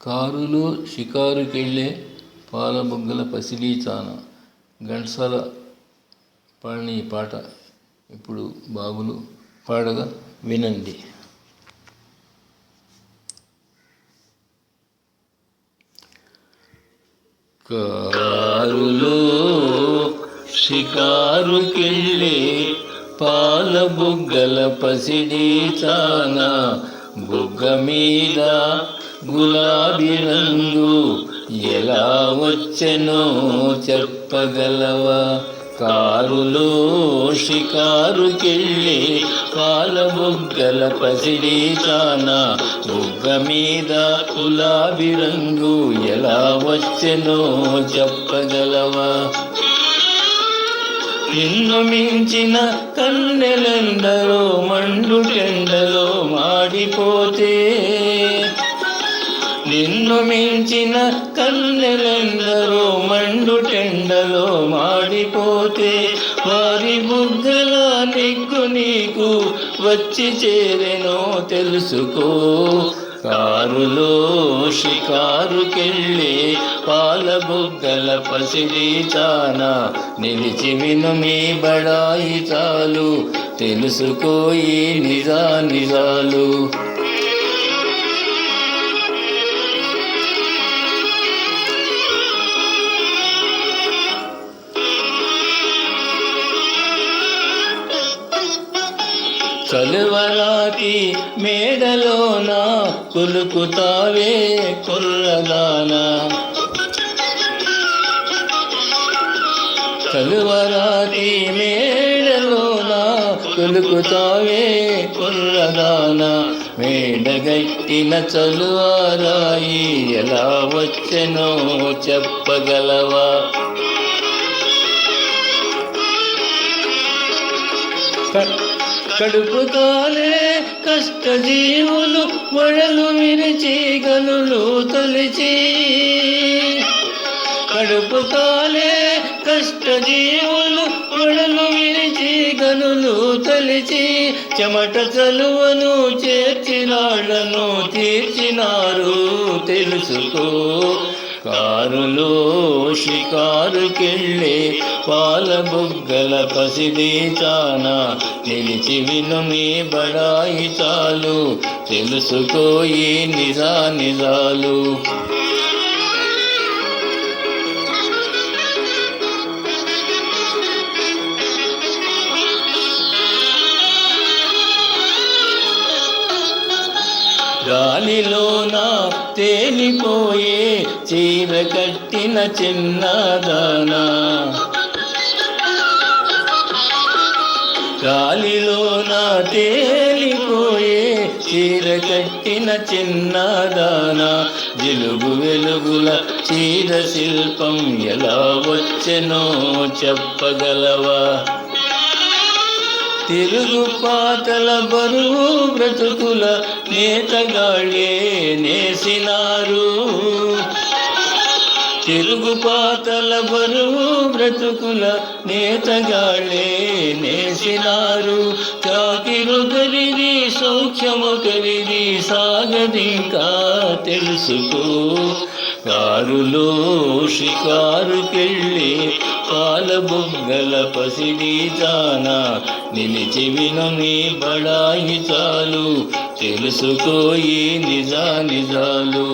కారులో షికారుకెళ్ళే పాలబుగ్గల పసిడి చాన. ఘంటసాల పాడిన ఈ పాట ఇప్పుడు బాబులు పాడగా వినండి. కారులో షికారుకెళ్ళే పాలబుగ్గల పసిడి చాన, బుగ్గ మీద గులాబీ రంగు ఎలా వచ్చెనో చెప్పగలవా? కారులో షికారుకెళ్ళే పాలబుగ్గల పసిడి చాన, బుగ్గ మీద గులాబీ రంగు ఎలా వచ్చెనో చెప్పగలవా? నిన్ను మించిన కన్నెలెందరో మండుటెండలో మాడిపోతే, నిన్ను మించిన కన్నెలెందరో మండుటెండలో మాడిపోతే, వారి బుగ్గల నిగ్గు నీకు వచ్చి చేరెనో తెలుసుకో. కారులో షికారుకెళ్ళే పాలబుగ్గల పసిడి చాన, నిలిచి విను మీ బడాయి చాలు, తెలుసుకో ఈ నిజాలు. చలువరాతి మేడలోన కులుకుతావే కుర్రదానా, చలువరాతి మేడలోన కులుకుతావే కుర్రదానా, మేడగట్టిన చలువరాయి ఎలా వచ్చెనో చెప్పగలవా? కడుపు కాలే కష్టజీవులు వడలు విరిచి గనులు తొలిచి, కడుపు కాలే కష్టజీవులు వడలు విరిచి గనులు తొలిచి, చెమట చలువను చేర్చినాళ్లను తీర్చినారు తెలుసుకో. కారులో షికారుకెళ్ళే పాలబుగ్గల పసిడి చాన, నిలిచి విను మీ బడాయి చాలు, తెలుసుకో ఈ నిజాలు. గాలిలోన తేలిపోయే చీర కట్టిన చిన్నదానా, గాలిలోన తేలిపోయే చీర కట్టిన చిన్నదానా, జిలుగు వెలుగుల చీర శిల్పం ఎలా వచ్చెనో చెప్పగలవా? తిరుగు పాతల బరువు బ్రతుకుల నేతగాళ్ళే నేసినారు, తిరుగు పాతల బరువు బ్రతుకుల నేతగాళ్ళే నేసినారు. చాకిరొకరిది సౌఖ్యమొకరిది సాగదింకా తెలుసుకో. కారులో షికారుకెళ్ళే పాలబుగ్గల పసిడి చాన, నిలిచి విను మీ బడాయి చాలు, తెలుసుకో ఈ నిజాలు.